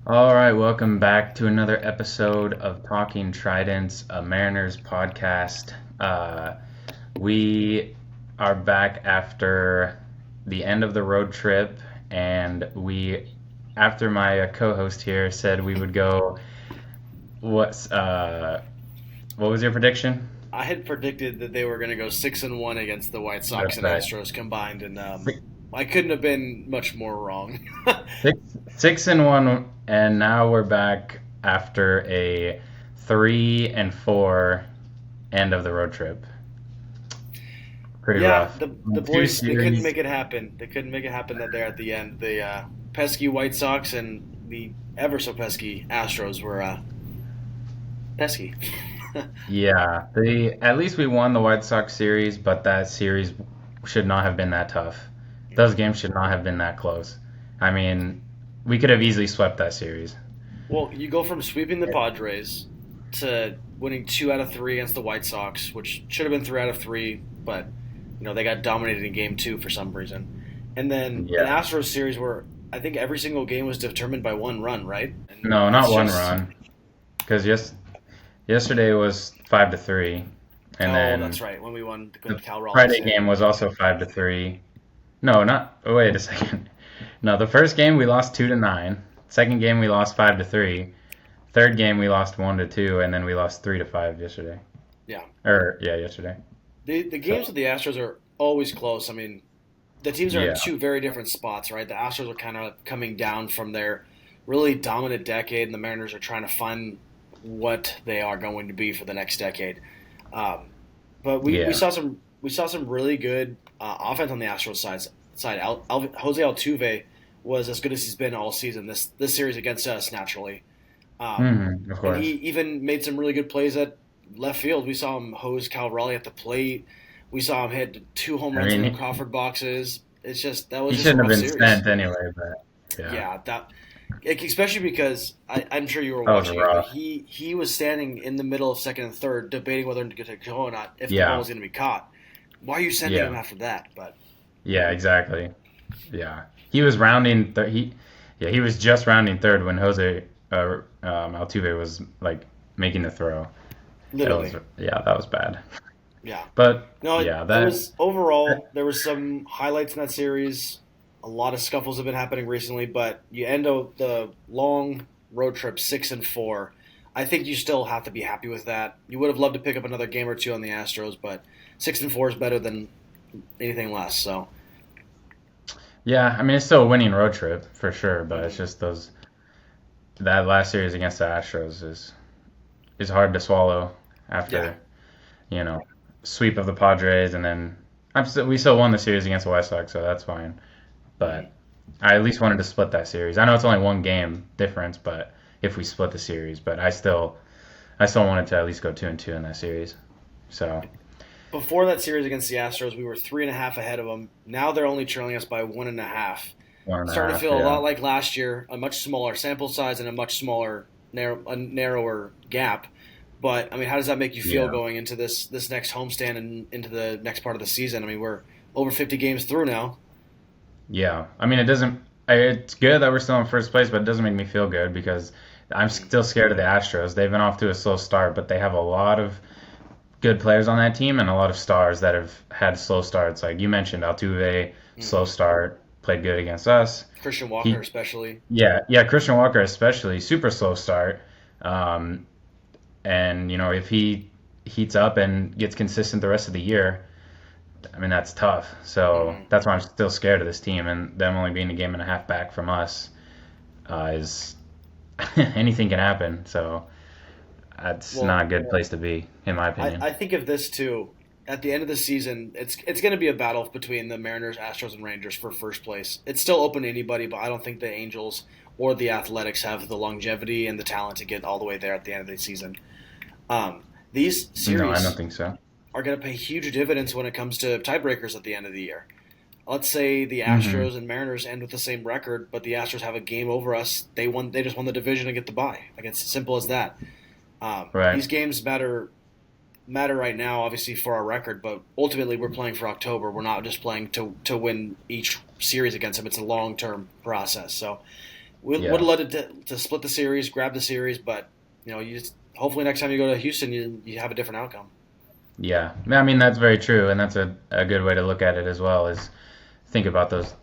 All right, welcome back to another episode of Talking Tridents, a Mariners podcast. We are back after the end of the road trip, and after my co-host here said we would go. What's what was your prediction? I had predicted that they were going to go 6-1 against the White Sox That's and right. Astros combined, and Six, I couldn't have been much more wrong. six, 6-1, and now we're back after a 3-4 end of the road trip. Pretty Yeah, rough. the Two boys, they couldn't series. make it happen. They couldn't make it happen that there at the end. The pesky White Sox and the ever so pesky Astros were pesky. Yeah, the at least we won the White Sox series, but that series should not have been that tough. Those games should not have been that close. I mean, we could have easily swept that series. Well, you go from sweeping the Padres to winning 2 out of 3 against the White Sox, which should have been 3 out of 3, but they got dominated in Game 2 for some reason, and then an Yeah. Astros series where I think every single game was determined by one run, right? And No, not it's one just run, because yesterday was 5-3, and oh, that's then right when we won the the Cal Raleigh Friday save. game was also 5-3. No, not. Oh, wait a second. No, the first game we lost 2-9. Second game we lost 5-3. Third game we lost 1-2, and then we lost 3-5 yesterday. Yeah, Or yeah, yesterday. the games So with the Astros are always close. I mean, the teams are in yeah, two very different spots, right? The Astros are kind of coming down from their really dominant decade, and the Mariners are trying to find what they are going to be for the next decade. Um, but we yeah. saw some really good offense on the Astros side. Jose Altuve was as good as he's been all season. This series against us naturally, Of and he course. even made some really good plays at left field. We saw him hose Cal Raleigh at the plate. We saw him hit 2 home runs I in mean, the Crawford boxes. It's just that was he just a shouldn't have rough been series. sent anyway, but yeah, Yeah, especially because I'm sure you were that was watching it, but rough. he was standing in the middle of second and third, debating whether to get a go or not if the ball Yeah, was going to be caught. Why are you sending him yeah, after that? But yeah, exactly. Yeah, he was rounding. He was just rounding third when Jose Altuve was like making the throw. It was literally, that was bad. yeah. But No, yeah, it that was overall there was some highlights in that series. A lot of scuffles have been happening recently, but you end the long road trip 6-4. I think you still have to be happy with that. You would have loved to pick up another game or two on the Astros, but 6-4 is better than anything less. So, yeah, I mean it's still a winning road trip for sure, but it's mhm. just those that last series against the Astros is hard to swallow Yeah. after you know sweep of the Padres and then we still won the series against the White Sox, so that's fine. Mhm. But I at least wanted to split that series. I know it's only one game difference, but if we split the series, but I still wanted to at least go 2-2 in that series. So Before that series against the Astros, we were 3.5 ahead of them. Now they're only trailing us by 1.5. one and a Starting to half, feel a yeah, lot like last year, a much smaller sample size and a much smaller, narrower gap. But I mean, how does that make you feel yeah, going into this next homestand and into the next part of the season? I mean, we're over 50 games through now. yeah. I mean, it doesn't. It's good that we're still in first place, but it doesn't make me feel good because I'm Mhm. still scared of the Astros. They've been off to a slow start, but they have a lot of good players on that team and a lot of stars that have had slow starts. Like you mentioned, Altuve, slow Hmm. start, played good against us. Christian Walker, He, especially. yeah, Christian Walker especially, super slow start. Um, and if he heats up and gets consistent the rest of the year, I mean that's tough. So Hmm. that's why I'm still scared of this team, and them only being a game and a half back from us is anything can happen. So that's Well, not a good place to be, in my opinion. I think of this too. At the end of the season, it's going to be a battle between the Mariners, Astros, and Rangers for first place. It's still open to anybody, but I don't think the Angels or the Athletics have the longevity and the talent to get all the way there at the end of the season. These No, I don't series think so. are going to pay huge dividends when it comes to tiebreakers at the end of the year. Let's say the Hmm. Astros and Mariners end with the same record, but the Astros have a game over us. They won. They just won the division and get the bye. Like it's simple as that. Right. These games matter right now, obviously for our record, but ultimately we're playing for October. We're not just playing to win each series against them. It's a long term process. So Would Yeah. have led to split the series, grab the series, but you just hopefully next time you go to Houston, you have a different outcome. Yeah. I mean, that's very true, and that's a good way to look at it as well. Is think about those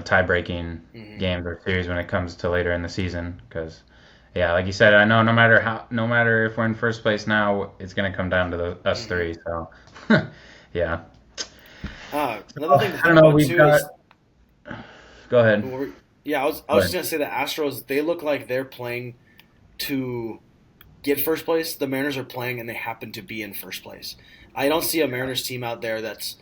tie-breaking Hmm. games or series when it comes to later in the season. Because, yeah, like you said, I know no matter if we're in first place now, it's going to come down to us Hmm. three. So, yeah. Another thing to I don't think know. about We've too got. is, Go ahead. yeah, I Go was just ahead. gonna say the Astros. They look like they're playing to get first place. The Mariners are playing, and they happen to be in first place. I don't see a Mariners team out there that's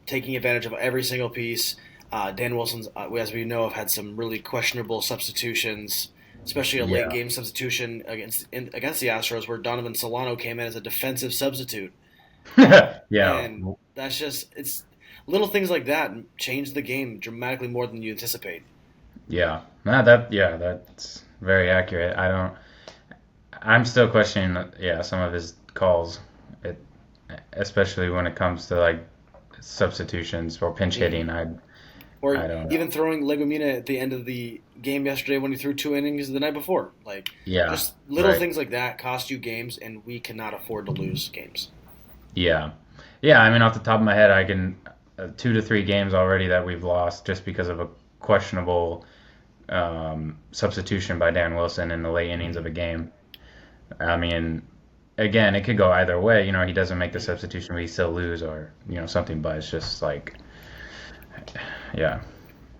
taking advantage of every single piece. Dan Wilson's, as we know, have had some really questionable substitutions, especially a late Yeah. game substitution against the Astros, where Donovan Solano came in as a defensive substitute, Yeah. and it's little things like that change the game dramatically more than you anticipate. Yeah. That's very accurate. I'm still questioning, yeah, some of his calls, it, especially when it comes to like substitutions or pinch Hmm. hitting. Or I don't know. even throwing Legumina at the end of the game yesterday when he threw 2 innings the night before. Like, Yeah. just little Right. things like that cost you games, and we cannot afford to lose games. Yeah. Yeah. I mean, off the top of my head, I can 2 to 3 games already that we've lost just because of a questionable substitution by Dan Wilson in the late innings of a game. I mean, again, it could go either way. He doesn't make the Hmm. substitution, we still lose, or something. But it's just like, yeah,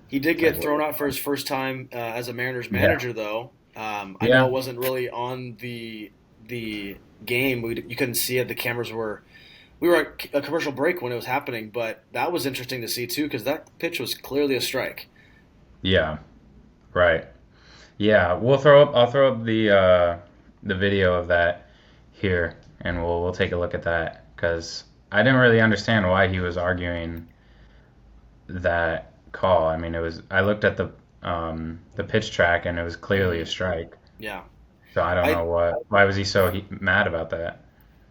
He did it's like, get thrown out for his first time as a Mariners yeah, manager, though. I know yeah, it wasn't really on the game. You couldn't see it. The cameras were. We were at a commercial break when it was happening, but that was interesting to see too because that pitch was clearly a strike. yeah, right, yeah. I'll throw up the video of that here, and we'll take a look at that because I didn't really understand why he was arguing that call. I mean, I looked at the pitch track, and it was clearly a Hmm. strike. Yeah, So I don't I know why was he so mad about that?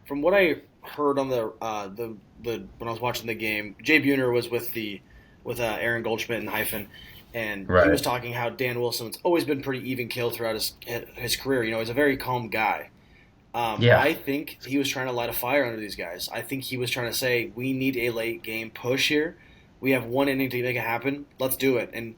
from what I heard on the when I was watching the game, Jay Buhner was with Aaron Goldschmidt and Hyphen, and he Right. was talking how Dan Wilson's always been pretty even kill throughout his career. He's a very calm guy. Yeah. I think he was trying to light a fire under these guys. I think he was trying to say we need a late game push here. We have 1 inning to make it happen. Let's do it. And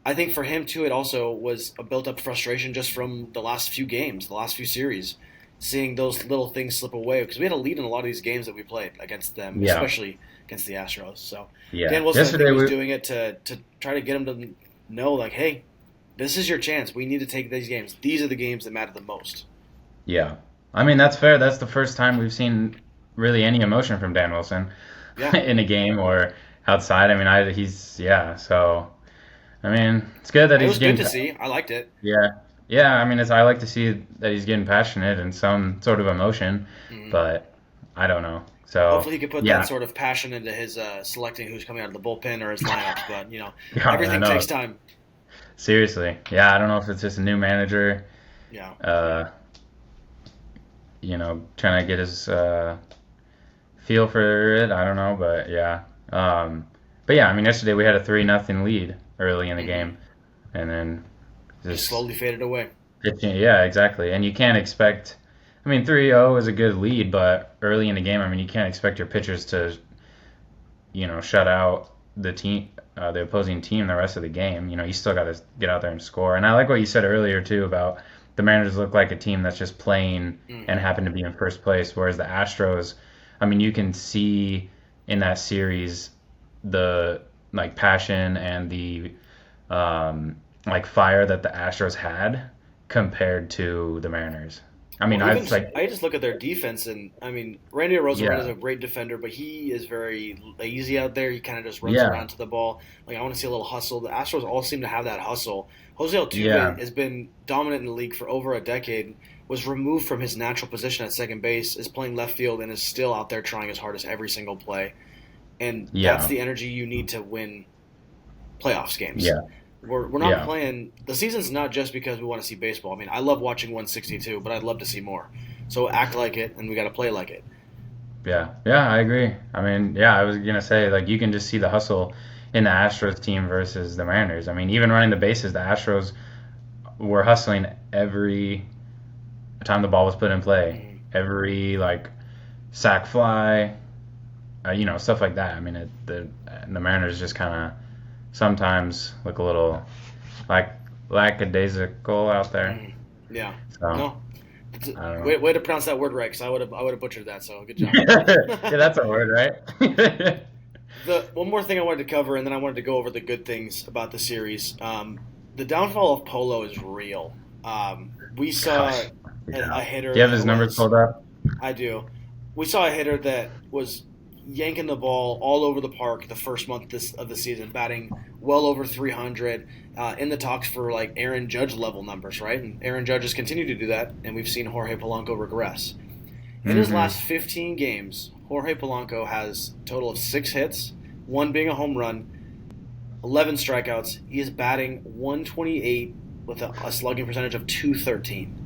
I think for him too, it also was a built-up frustration just from the last few games, the last few series, seeing those little things slip away because we had a lead in a lot of these games that we played against them, Yeah. especially against the Astros. So Yeah. Dan Wilson, I think, Yesterday was we doing it to try to get him to know, like, hey, this is your chance. We need to take these games. These are the games that matter the most. Yeah. I mean, that's fair. That's the first time we've seen really any emotion from Dan Wilson Yeah, in a game or outside. I mean, he's yeah. So I mean, it's good that it he's was good getting to see. I liked it. yeah. Yeah, I mean, I like to see that he's getting passionate and some sort of emotion, Mhm. but I don't know. So Hopefully, he could put that yeah, sort of passion into his selecting who's coming out of the bullpen or his lineups. But yeah, I everything know. takes time. Seriously, yeah. I don't know if it's just a new manager, Yeah, uh, trying to get his feel for it. I don't know, but yeah. But yeah, I mean, yesterday we had a 3-0 lead early in the hmm game, and then just just slowly faded away. pitching. Yeah, exactly. And you can't expect. I mean, 3-0 is a good lead, but early in the game, I mean, you can't expect your pitchers to, shut out the opposing team the rest of the game. You still got to get out there and score. And I like what you said earlier too about the Mariners look like a team that's just playing and Hmm. happen to be in first place, whereas the Astros, I mean, you can see in that series the like passion and the like fire that the Astros had compared to the Mariners. I mean, Well, I even was like, I just look at their defense, and I mean, Randy Rosarena is yeah, a great defender, but he is very lazy out there. He kind of just runs yeah, around to the ball. Like, I want to see a little hustle. The Astros all seem to have that hustle. Jose Altuve yeah, has been dominant in the league for over a decade. Was removed from his natural position at second base, is playing left field, and is still out there trying his hardest every single play. And that's yeah, the energy you need to win playoffs games. yeah, We're not yeah, playing. The season's not just because we want to see baseball. I mean, I love watching 162, but I'd love to see more. So act like it, and we got to play like it. yeah, yeah. I agree. I mean, yeah, I was gonna say like you can just see the hustle in the Astros team versus the Mariners. I mean, even running the bases, the Astros were hustling every time the ball was put in play, every like sac fly, stuff like that. I mean, the Mariners just kind of sometimes look a little like lackadaisical out there. Yeah. So, No. I don't know. Way to pronounce that word right, because I would have butchered that. So good job. Yeah, that's a word, right? The one more thing I wanted to cover, and then I wanted to go over the good things about the series. The downfall of Polo is real. We saw a hitter. Do you have his numbers pulled up? I do. We saw a hitter that was yanking the ball all over the park the first month of the season, batting well over 300, in the talks for like Aaron Judge level numbers, right? And Aaron Judge has continued to do that, and we've seen Jorge Polanco regress. In his last 15 games, Jorge Polanco has a total of 6 hits, 1 being a home run, 11 strikeouts. He is batting 128 with a slugging percentage of 213.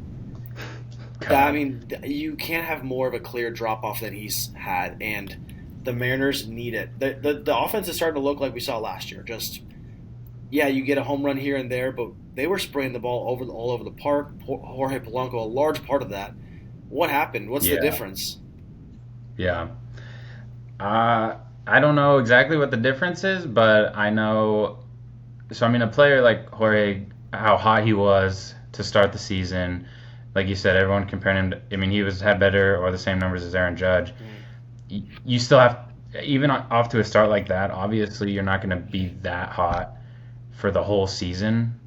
I mean, you can't have more of a clear drop-off than he's had, and the Mariners need it. The offense is starting to look like we saw last year. Just, you get a home run here and there, but they were spraying the ball all over the park. Jorge Polanco, a large part of that. What happened? What's the difference? Yeah. I don't know exactly what the difference is, but I know. So, I mean, a player like Jorge, how hot he was to start the season, like you said, everyone comparing him to, I mean, he had better or the same numbers as Aaron Judge. You still have, even off to a start like that, obviously you're not going to be that hot for the whole season,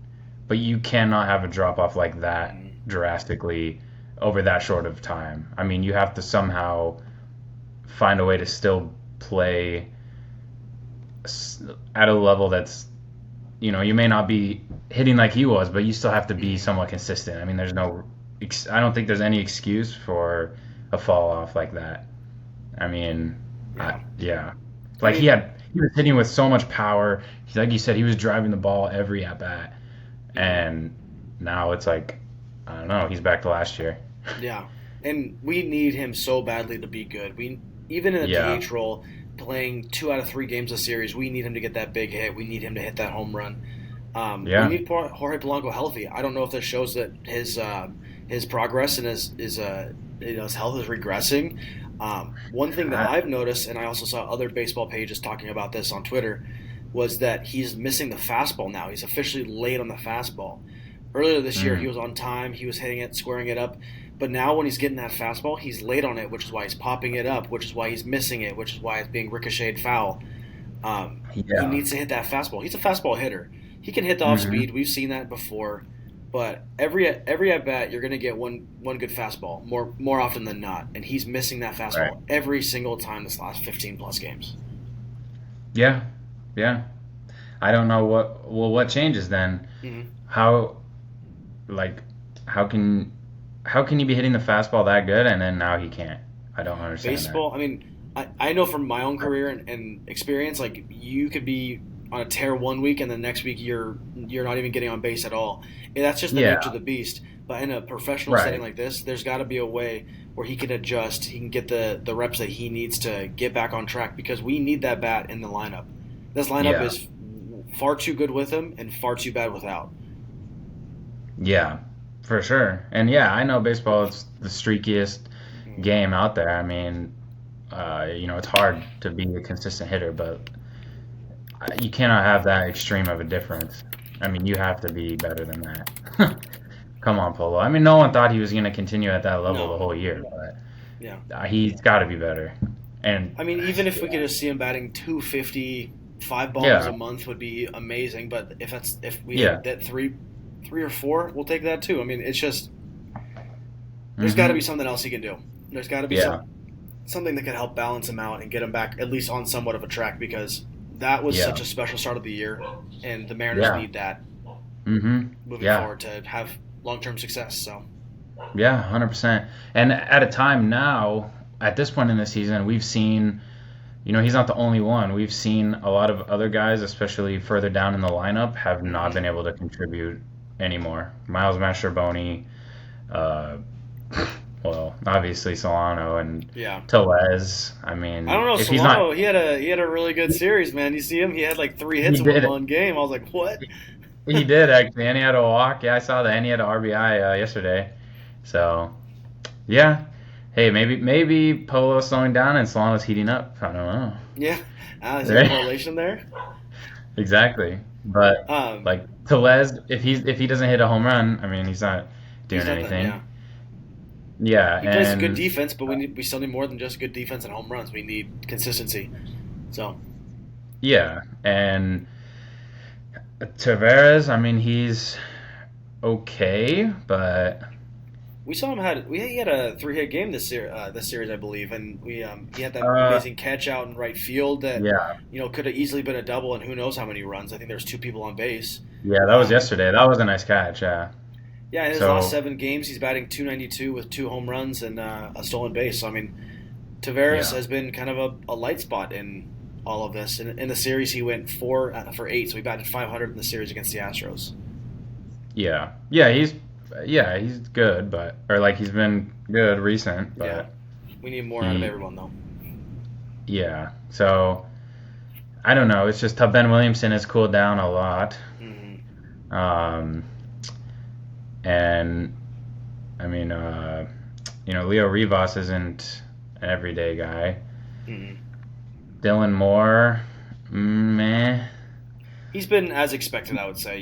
but you cannot have a drop off like that drastically over that short of time. I mean, you have to somehow find a way to still play at a level that's, you may not be hitting like he was, but you still have to be somewhat consistent. I mean, I don't think there's any excuse for a fall off like that. I mean, like he was hitting with so much power. Like you said, he was driving the ball every at bat, and now it's like, I don't know. He's back to last year. Yeah, and we need him so badly to be good. Even in a DH role, playing 2 out of 3 games a series, we need him to get that big hit. We need him to hit that home run. We need Jorge Polanco healthy. I don't know if this shows that his progress and his health is regressing. One thing that I've noticed, and I also saw other baseball pages talking about this on Twitter, was that he's missing the fastball now. He's officially late on the fastball. Earlier this year, he was on time. He was hitting it, squaring it up. But now when he's getting that fastball, he's late on it, which is why he's popping it up, which is why he's missing it, which is why it's being ricocheted foul. He needs to hit that fastball. He's a fastball hitter. He can hit the off speed. We've seen that before. But every at bat, you're going to get one good fastball more often than not, and he's missing that fastball every single time this last 15 plus games. Yeah. I don't know what changes then. How can he be hitting the fastball that good and then now he can't? I don't understand. Baseball. That. I mean, I know from my own career and experience, like you could be on a tear one week and the next week you're not even getting on base at all. And that's just the nature of the beast. But in a professional setting like this, there's got to be a way where he can adjust. He can get the reps that he needs to get back on track, because we need that bat in the lineup. This lineup is far too good with him and far too bad without. Yeah, for sure. And I know baseball is the streakiest game out there. I mean, it's hard to be a consistent hitter, but you cannot have that extreme of a difference. I mean, you have to be better than that. Come on, Polo. I mean, no one thought he was going to continue at that level the whole year, but he's got to be better. And I mean, even if we could just see him batting 250, 5 bombs a month would be amazing. But if we hit that 3 or 4, we'll take that too. I mean, it's just there's got to be something else he can do. There's got to be something that can help balance him out and get him back at least on somewhat of a track, because that was such a special start of the year, and the Mariners need that moving forward to have long-term success. So 100%. And at a time now, at this point in the season, we've seen, he's not the only one. We've seen a lot of other guys, especially further down in the lineup, have not been able to contribute anymore. Miles Mastrobuoni, well, obviously Solano and Yeah. Tellez. I I don't mean, know, if he's not, Solano. He had a really good series, man. You see him? He had like 3 hits he in did it. one game. I was like, what? He did actually, and he had a walk. Yeah, I saw that, and he had an RBI yesterday. So yeah, hey, maybe Polo's slowing down and Solano's heating up. I don't know. Yeah. Is there a Right? correlation there? Exactly. But Um, like Tellez, if he doesn't hit a home run, I mean, he's not he's doing not that. anything. Yeah. Yeah, He plays good and defense, but we still need more than just good defense and home runs. We need consistency. So yeah, and Tavares, I mean, he's okay, but we saw him he had a 3 hit game this series, I believe, and he had that uh, amazing catch out in right field that yeah, could have easily been a double, and who knows how many runs. I think there was 2 people on base. yeah, that was Um, yesterday. That was a nice catch. Yeah. yeah, in his last So 7 games, he's batting 292 with 2 home runs and a stolen base. So I mean, Tavares yeah, has been kind of a light spot in all of this. In the series, he went 4 for 8, so he batted 500 in the series against the Astros. yeah, he's good, but or like he's been good recent, Yeah, but we need more out of he everyone though. yeah. So I don't know. It's just Ben Williamson has cooled down a lot. Hmm. Um, and I mean, Leo Rivas isn't an everyday guy. Hmm. Dylan Moore, meh. He's been as expected, I would say.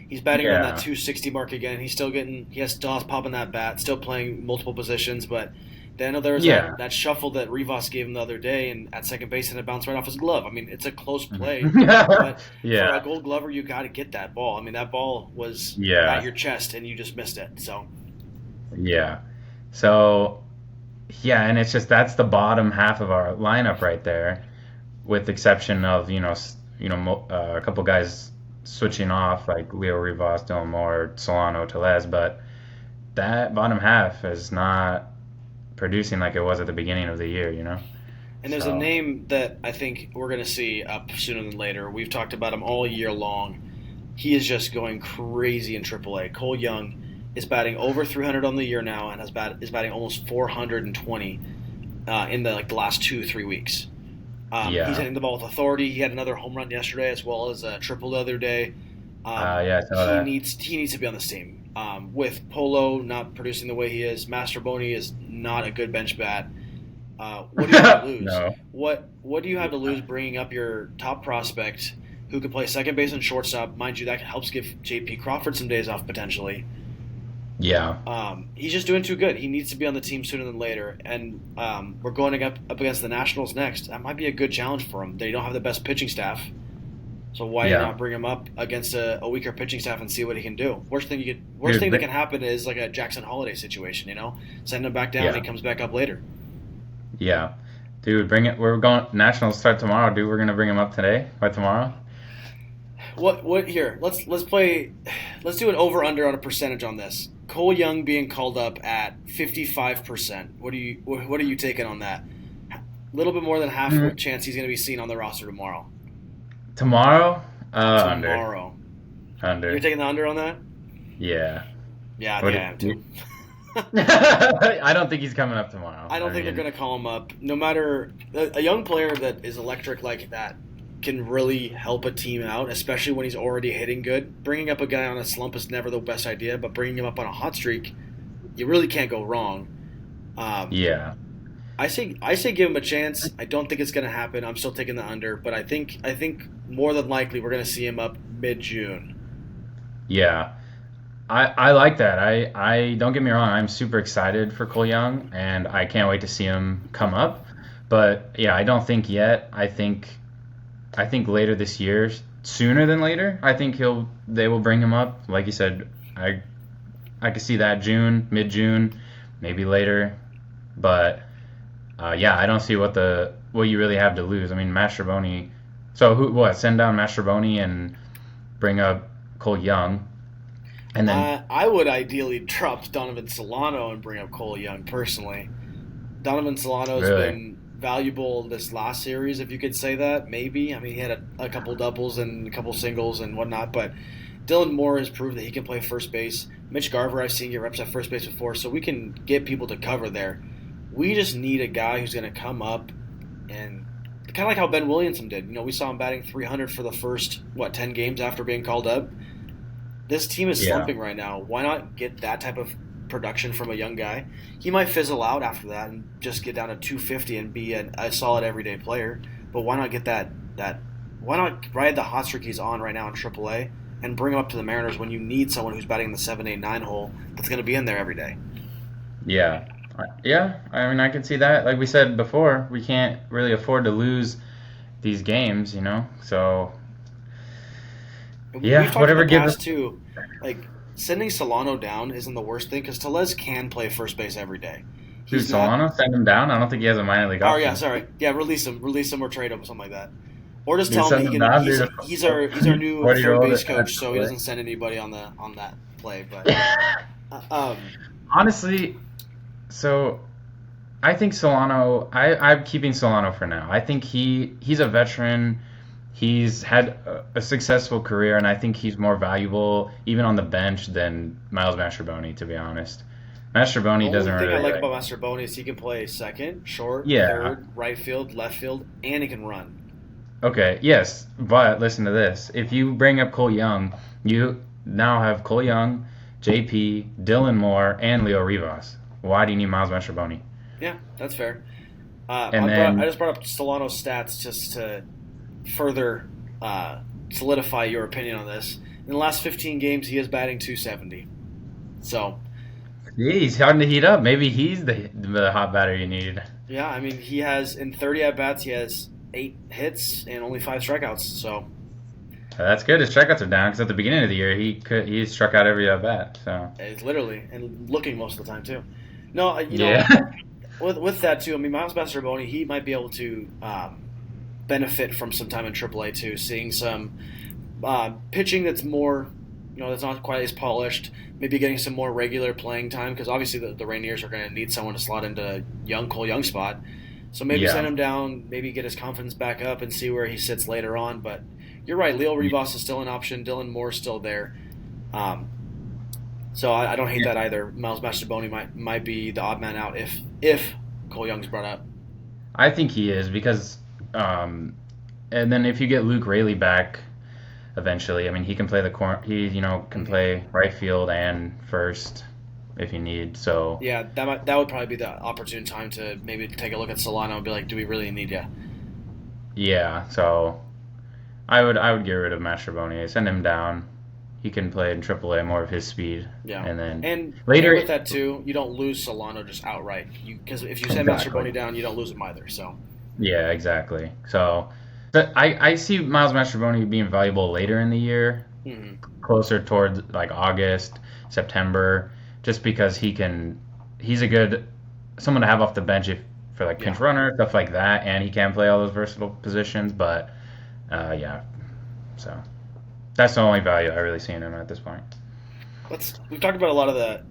He's batting around that Yeah, 260 mark again. Still has pop in that bat, still playing multiple positions, but then I know there was yeah. that shuffle that Rivas gave him the other day, and at second base, and it bounced right off his glove. I mean, it's a close play, but for a Yeah, Gold Glover, you got to get that ball. I mean, that ball was at yeah, your chest, and you just missed it. So, yeah. So, yeah, and it's just that's the bottom half of our lineup right there, with exception of a couple guys switching off like Leo Rivas, Dylan Moore, Solano, Tellez, but that bottom half is not producing like it was at the beginning of the year. and there's a So name that I think we're going to see up sooner than later. We've talked about him all year long. He is just going crazy in AAA. Cole Young is batting over 300 on the year now, and is batting almost 420 in the last 2-3 weeks. He's yeah, hitting the ball with authority. He had another home run yesterday, as well as a triple the other day. yeah, I saw He that. needs to be on this team. With Polo not producing the way he is, Master Boney is not a good bench bat. What do you have to lose? No, What do you have to lose bringing up your top prospect who could play second base and shortstop? Mind you, that helps give J.P. Crawford some days off potentially. yeah, He's just doing too good. He needs to be on the team sooner than later. And we're going up against the Nationals next. That might be a good challenge for him. They don't have the best pitching staff. So why yeah, not bring him up against a weaker pitching staff and see what he can do? Worst thing dude, that can happen is like a Jackson Holiday situation. Send him back down and yeah, he comes back up later. yeah, dude, bring it. We're going Nationals start tomorrow, dude. We're gonna bring him up today by tomorrow. What here? Let's play. Let's do an over under on a percentage on this. Cole Young being called up at 55%. What are you taking on that? A little bit more than half a Mhm. chance he's going to be seen on the roster tomorrow. Tomorrow, under, Tomorrow. You're under, taking the under on that? Yeah. Yeah, I What think do I am too. I don't think he's coming up tomorrow. I don't think they're going to call him up. No matter a young player that is electric like that can really help a team out, especially when he's already hitting good. Bringing up a guy on a slump is never the best idea, but bringing him up on a hot streak, you really can't go wrong. Um, Yeah. I say give him a chance. I don't think it's going to happen. I'm still taking the under, but I think more than likely we're going to see him up mid-June. Yeah. I like that. I don't get me wrong, I'm super excited for Cole Young and I can't wait to see him come up. But yeah, I don't think yet. I think later this year, sooner than later. I think they will bring him up. Like you said, I could see that June, mid-June, maybe later. But yeah, I don't see what you really have to lose. I mean, Mastrobuoni. So send down Mastrobuoni and bring up Cole Young, and then I would ideally drop Donovan Solano and bring up Cole Young personally. Donovan Solano's really, been valuable this last series, if you could say that. Maybe. I mean, he had a couple doubles and a couple singles and whatnot, but Dylan Moore has proved that he can play first base. Mitch Garver, I've seen get reps at first base before, so we can get people to cover there. We just need a guy who's going to come up and kind of like how Ben Williamson did. We saw him batting 300 for the first, 10 games after being called up. This team is slumping right now. Why not get that type of production from a young guy? He might fizzle out after that and just get down to 250 and be a solid everyday player. But why not get that? Why not ride the hot streak he's on right now in AAA and bring him up to the Mariners when you need someone who's batting in the 7, 8, 9 hole that's going to be in there every day? Yeah. Yeah, I mean, I can see that. Like we said before, we can't really afford to lose these games, So, yeah, whatever gives us too. Like sending Solano down isn't the worst thing because Tellez can play first base every day. Dude, Solano, send him down? I don't think he has a minor league option. Oh yeah, sorry. Yeah, release him or trade him, something like that. Or just tell him he's our new third base coach, so he doesn't send anybody on that play. But honestly. So, I think Solano. I'm keeping Solano for now. I think he's a veteran. He's had a successful career, and I think he's more valuable even on the bench than Miles Mastrobuoni. To be honest, Mastrobuoni doesn't really. The thing I like about Mastrobuoni is he can play second, short, third, right field, left field, and he can run. Okay. Yes, but listen to this. If you bring up Cole Young, you now have Cole Young, JP, Dylan Moore, and Leo Rivas. Why do you need Miles Mastrobuoni? Yeah, that's fair. I just brought up Solano's stats just to further solidify your opinion on this. In the last 15 games, he is batting .270. So, Yeah, I mean, he has in 30 at bats, he has 8 hits and only 5 strikeouts. So that's good. His strikeouts are down because at the beginning of the year he struck out every at bat. So it's literally and looking most of the time too. No, with that too. I mean, Miles Mastrobuoni, he might be able to benefit from some time in AAA too, seeing some pitching that's more, that's not quite as polished. Maybe getting some more regular playing time because obviously the Rainiers are going to need someone to slot into Cole Young spot. So maybe send him down, maybe get his confidence back up and see where he sits later on. But you're right, Leo Rivas is still an option. Dylan Moore's still there. So I don't hate that either. Miles Mastrobuoni might be the odd man out if Cole Young's brought up. I think he is because, and then if you get Luke Raley back eventually, I mean he can play can play right field and first if you need. So yeah, that would probably be the opportune time to maybe take a look at Solano and be like, do we really need you? Yeah, so I would get rid of Mastrobuoni, send him down. He can play in AAA, more of his speed. Yeah, and then later with that too, you don't lose Solano just outright. Because if you send Mastrobuoni down, you don't lose him either. So yeah, exactly. So, but I see Miles Mastrobuoni being valuable later in the year, closer towards like August, September, just because he's a good someone to have off the bench for like pinch runner stuff like that, and he can play all those versatile positions. But so. That's the only value I really see in him at this point. We've talked about a lot of the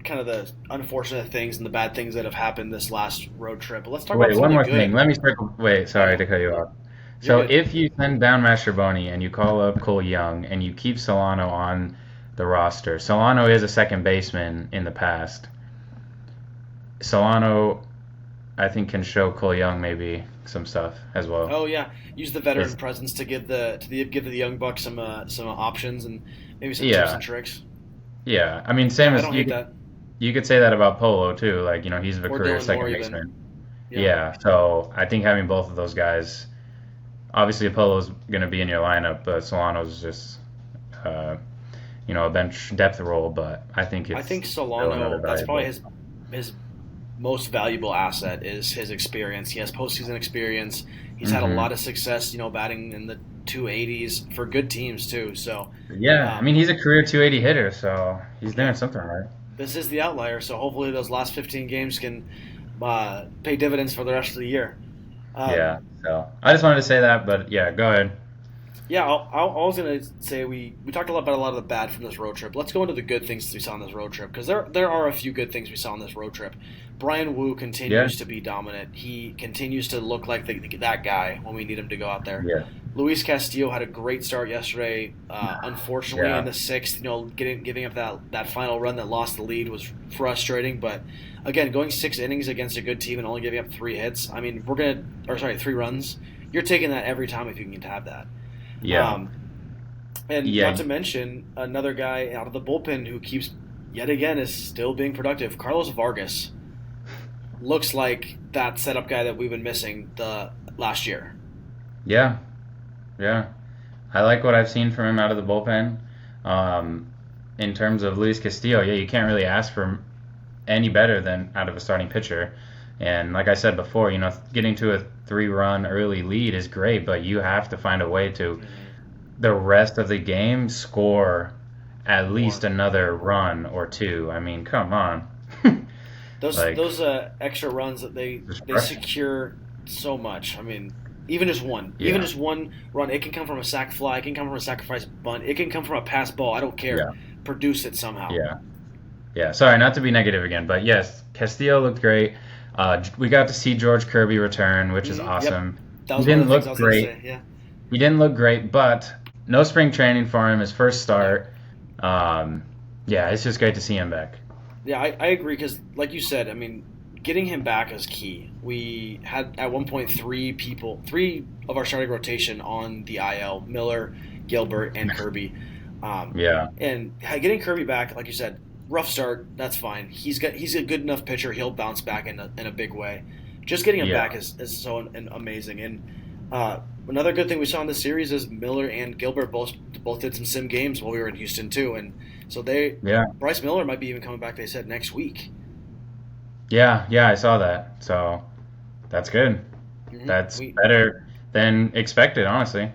kind of the unfortunate things and the bad things that have happened this last road trip. But let's talk about one more thing. Let me circle. Wait, sorry to cut you off. So if you send down Mastrobuoni and you call up Cole Young and you keep Solano on the roster, Solano is a second baseman in the past. Solano, I think, can show Cole Young maybe some stuff as well. Oh yeah, use the veteran presence to give the young buck some options and maybe some tips and tricks. Yeah, I mean, same as that. You could say that about Polo too. Like he's a career second baseman. Yeah, so I think having both of those guys, obviously Polo's going to be in your lineup, but Solano's just a bench depth role. But I think Solano, that's probably his most valuable asset is his experience. He has postseason experience. He's had a lot of success, batting in the 280s for good teams too. So I mean he's a career 280 hitter, so he's doing something right. This is the outlier, so hopefully those last 15 games can pay dividends for the rest of the year. So I just wanted to say that, but yeah, go ahead. Yeah, I was going to say we talked about a lot of the bad from this road trip. Let's go into the good things we saw on this road trip because there are a few good things we saw on this road trip. Brian Wu continues to be dominant. He continues to look like that guy when we need him to go out there. Yeah. Luis Castillo had a great start yesterday. Unfortunately, Yeah. in the sixth, giving up that final run that lost the lead was frustrating. But again, going 6 innings against a good team and only giving up 3 hits. I mean, 3 runs. You're taking that every time if you can have that. Yeah. Um, and Yeah. not to mention another guy out of the bullpen who keeps yet again is still being productive. Carlos Vargas looks like that setup guy that we've been missing the last year. Yeah. Yeah. I like what I've seen from him out of the bullpen. Um, in terms of Luis Castillo, yeah, you can't really ask for any better than out of a starting pitcher. And like I said before, getting to a 3-run early lead is great, but you have to find a way to the rest of the game score at least another run or two. I mean, come on. Those Like, those extra runs that they crushing. secure so much. I mean, even just one, Yeah. run, it can come from a sac fly, it can come from a sacrifice bunt, it can come from a pass ball. I don't care. Yeah. Produce it somehow. Yeah. Yeah. Sorry, not to be negative again, but yes, Castillo looked great. We got to see George Kirby return, which is Yep. awesome. That He was one didn't of the things I look was going to great. say. Yeah. He didn't look great, but no spring training for him. His first start. Yeah, it's just great to see him back. Yeah, I agree because, like you said, I mean, getting him back is key. We had at one point three of our starting rotation on the IL: Miller, Gilbert, and Kirby. Yeah. And getting Kirby back, like you said, rough start. That's fine. He's a good enough pitcher. He'll bounce back in a big way. Just getting him Yeah. back is so amazing. And another good thing we saw in this series is Miller and Gilbert both did some sim games while we were in Houston too. And so Yeah. Bryce Miller might be even coming back. They said next week. Yeah. Yeah. I saw that. So that's good. Mm-hmm. That's better than expected, honestly.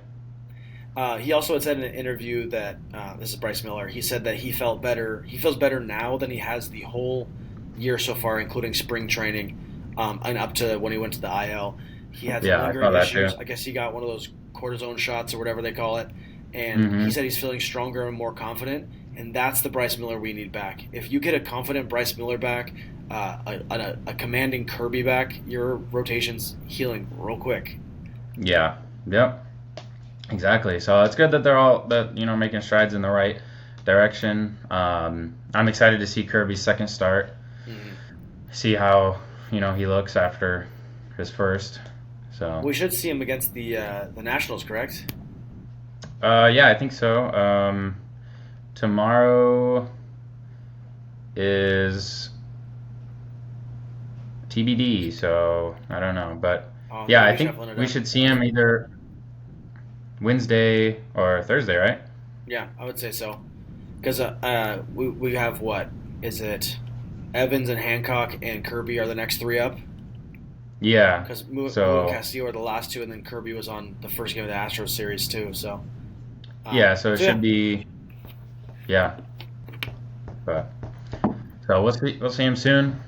He also had said in an interview that this is Bryce Miller. He said that he felt better. He feels better now than he has the whole year so far, including spring training, and up to when he went to the IL. He had some Yeah, I saw lingering that issues. too. I guess he got one of those cortisone shots or whatever they call it, and he said he's feeling stronger and more confident. And that's the Bryce Miller we need back. If you get a confident Bryce Miller back, a commanding Kirby back, your rotation's healing real quick. Yeah. Yep. Exactly. So it's good that they're all making strides in the right direction. I'm excited to see Kirby's second start. See how he looks after his first. So We should see him against the Nationals, correct? yeah, I think so. Tomorrow is TBD, so I don't know, but yeah, I think we should see him either Wednesday or Thursday, right? Yeah, I would say so. Because we have what? Is it Evans and Hancock and Kirby are the next three up? Yeah. Because Mu and Castillo are the last two, and then Kirby was on the first game of the Astros series too. So yeah, so it should be yeah. But so we'll see him soon.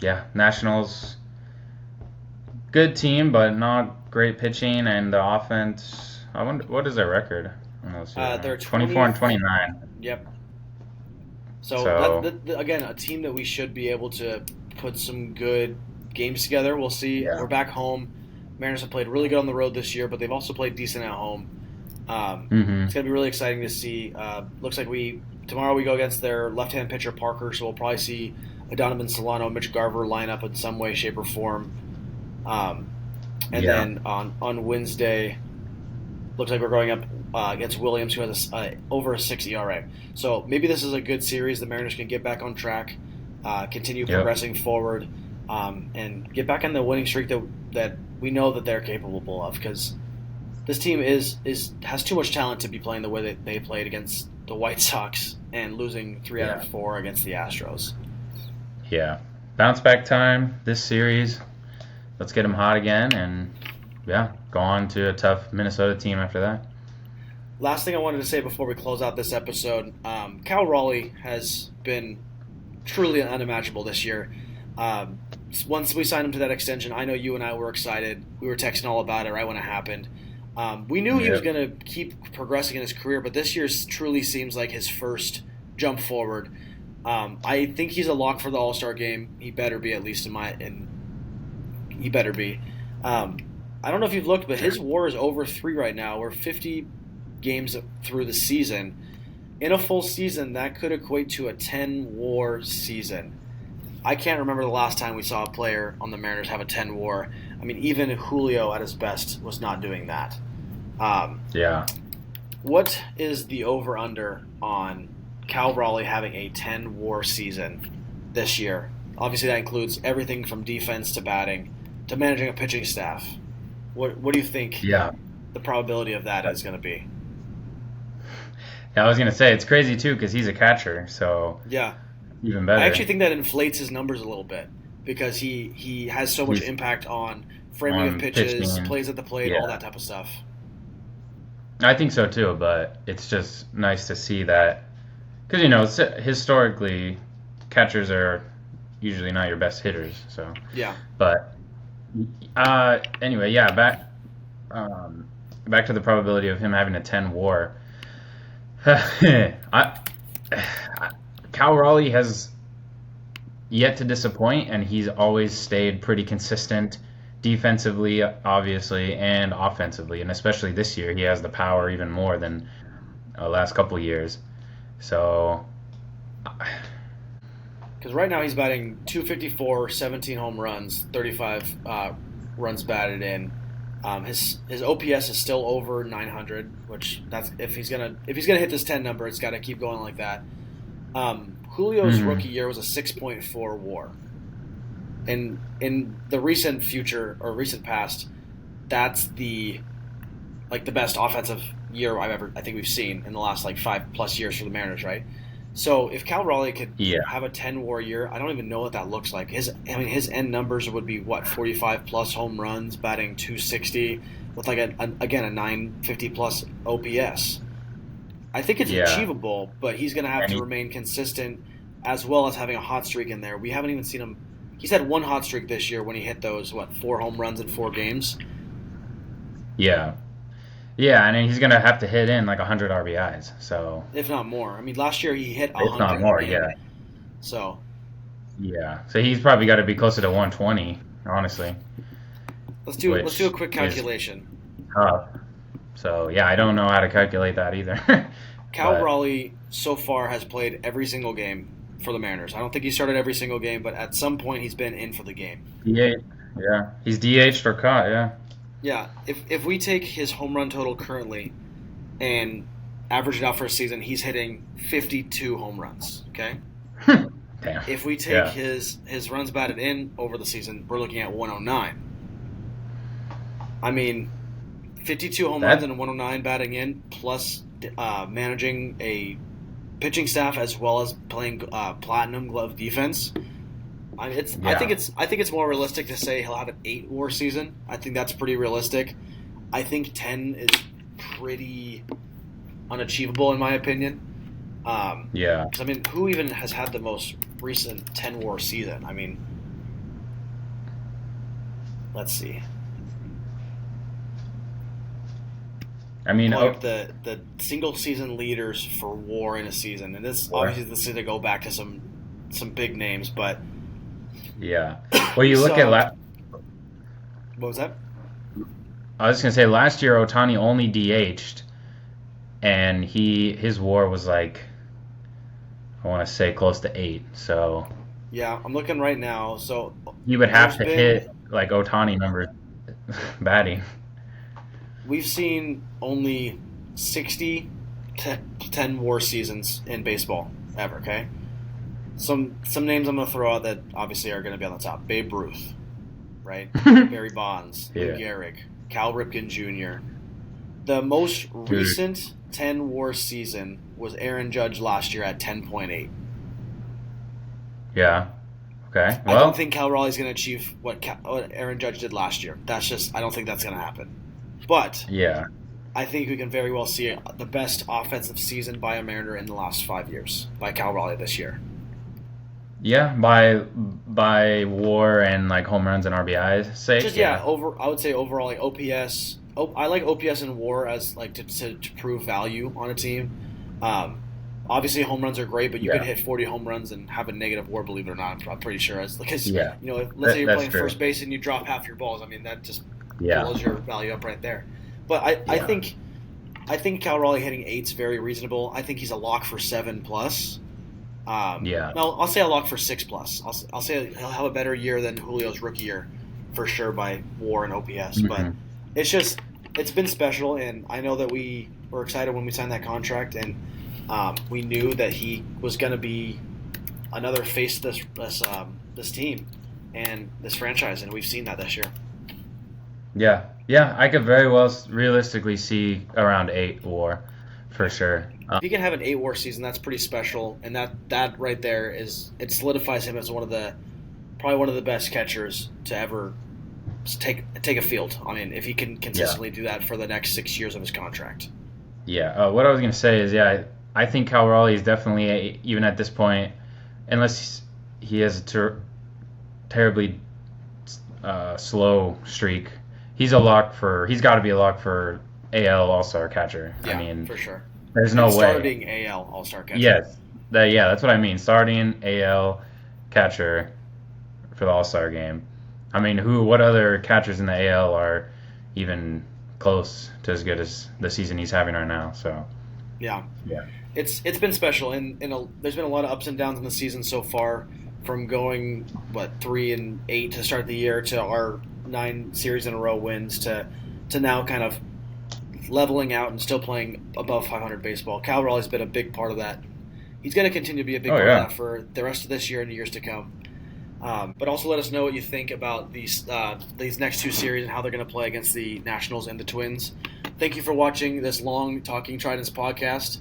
Yeah, Nationals good team, but not great pitching, and the offense. I wonder what is their record? They're 24 and 29. Yep. So again, a team that we should be able to put some good games together. We'll see. Yeah. We're back home. Mariners have played really good on the road this year, but they've also played decent at home. It's going to be really exciting to see. Looks like tomorrow we go against their left-hand pitcher Parker, so we'll probably see a Donovan Solano, Mitch Garver line up in some way, shape, or form. Then on Wednesday, looks like we're going up against Williams, who has over a 6 ERA. So maybe this is a good series. The Mariners can get back on track, continue progressing forward, and get back on the winning streak that we know that they're capable of. Because this team has too much talent to be playing the way that they played against the White Sox and losing 3 out of 4 against the Astros. Yeah, bounce back time this series. Let's get them hot again, and go on to a tough Minnesota team after that. Last thing I wanted to say before we close out this episode, Cal Raleigh has been truly unimaginable this year. Once we signed him to that extension, I know you and I were excited. We were texting all about it right when it happened. We knew he was going to keep progressing in his career, but this year truly seems like his first jump forward. I think he's a lock for the All-Star game. He better be, at least he better be. I don't know if you've looked, but his WAR is over 3 right now. We're 50 games through the season. In a full season, that could equate to a 10 WAR season. I can't remember the last time we saw a player on the Mariners have a 10 WAR. I mean, even Julio at his best was not doing that. Yeah. What is the over-under on Cal Raleigh having a 10 WAR season this year? Obviously, that includes everything from defense to batting to managing a pitching staff. What do you think the probability of that is going to be? Yeah, I was going to say, it's crazy, too, because he's a catcher, so yeah, even better. I actually think that inflates his numbers a little bit because he has so much impact on framing of pitches, plays at the plate, all that type of stuff. I think so, too, but it's just nice to see that. Because, historically, catchers are usually not your best hitters, so. Yeah. But, anyway, back to the probability of him having a 10 WAR. Cal Raleigh has yet to disappoint, and he's always stayed pretty consistent defensively, obviously, and offensively. And especially this year, he has the power even more than last couple years. So, because right now he's batting .254, 17 home runs, 35 runs batted in. His OPS is still over 900, which that's if he's gonna hit this 10 number, it's got to keep going like that. Julio's rookie year was a 6.4 WAR. In the recent future or recent past, that's the best offensive year I think we've seen in the last 5+ years for the Mariners, right? So if Cal Raleigh could have a 10 WAR year, I don't even know what that looks like. His end numbers would be 45 plus home runs, batting .260 with a 950 plus OPS. I think it's achievable, but he's going to have to remain consistent as well as having a hot streak in there. We haven't even seen him. He's had one hot streak this year when he hit those 4 home runs in 4 games. Yeah, and then he's gonna have to hit in 100 RBIs. So if not more. I mean, last year he hit 100. If not more, So. Yeah, so he's probably got to be closer to 120, honestly. Let's do a quick calculation. So I don't know how to calculate that either. Cal Raleigh so far has played every single game for the Mariners. I don't think he started every single game, but at some point he's been in for the game. Yeah. He's DH'd or caught, yeah. Yeah, if we take his home run total currently and average it out for a season, he's hitting 52 home runs, okay? Damn. If we take his runs batted in over the season, we're looking at 109. I mean, 52 home runs and 109 batting in, plus managing a pitching staff as well as playing platinum glove defense. I think it's more realistic to say he'll have an 8 WAR season. I think that's pretty realistic. I think 10 is pretty unachievable in my opinion. Because, I mean, who even has had the most recent 10 WAR season? I mean, let's see. I mean, the single season leaders for WAR in a season, and obviously this is going to go back to some big names, but. Yeah. Well, you look at what was that? I was just gonna say last year Ohtani only DH'd, and his WAR was I want to say close to 8. So. Yeah, I'm looking right now. So. You would have to hit Ohtani numbers batting. We've seen only 60 to 10 WAR seasons in baseball ever. Okay. Some names I'm going to throw out that obviously are going to be on the top. Babe Ruth, right? Barry Bonds, Lou Gehrig, Cal Ripken Jr. The most recent 10 WAR season was Aaron Judge last year at 10.8. Yeah. Okay. Well, I don't think Cal Raleigh's going to achieve what Aaron Judge did last year. I don't think that's going to happen. But I think we can very well see the best offensive season by a Mariner in the last 5 years by Cal Raleigh this year. Yeah, by WAR and home runs and RBIs sake. I would say overall OPS. I like OPS and WAR as to prove value on a team. Obviously home runs are great, but you could hit 40 home runs and have a negative WAR. Believe it or not, I'm pretty sure. Let's say you're playing first base and you drop half your balls. I mean that just Yeah. blows your value up right there. But I think Cal Raleigh hitting 8's very reasonable. I think he's a lock for 7+. Yeah. No, I'll say a lock for 6+. I'll say he'll have a better year than Julio's rookie year for sure by WAR and OPS. But it's been special, and I know that we were excited when we signed that contract, and we knew that he was going to be another face to this team and this franchise, and we've seen that this year. Yeah, I could very well realistically see around 8 WAR for sure. If you can have an 8 WAR season, that's pretty special, and that right there it solidifies him as probably one of the best catchers to ever take a field. I mean, if he can consistently do that for the next 6 years of his contract. Yeah. What I was gonna say is, I think Cal Raleigh is definitely even at this point, unless he has a terribly slow streak, he's got to be a lock for AL All-Star catcher. Yeah, I mean, for sure. There's no way. Starting AL All-Star catcher. Yes. That's what I mean. Starting AL catcher for the All-Star game. I mean, what other catchers in the AL are even close to as good as the season he's having right now? So. Yeah. It's been special, and there's been a lot of ups and downs in the season so far, from going 3-8 to start the year to our 9 series in a row wins to now kind of leveling out and still playing above 500 baseball. Cal Raleigh's been a big part of that. He's going to continue to be a big part of that for the rest of this year and years to come. But also let us know what you think about these next 2 series and how they're going to play against the Nationals and the Twins. Thank you for watching this long Talking Tridents podcast.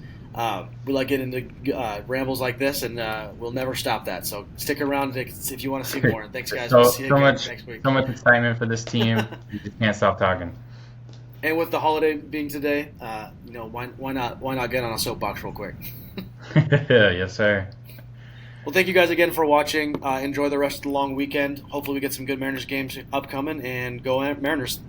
We like getting into rambles like this, and we'll never stop that. So stick around if you want to see more. And thanks, guys. We'll see you again next week. So much excitement for this team. You just can't stop talking. And with the holiday being today, why not get on a soapbox real quick? Yes, sir. Well, thank you guys again for watching. Enjoy the rest of the long weekend. Hopefully we get some good Mariners games upcoming, and go Mariners.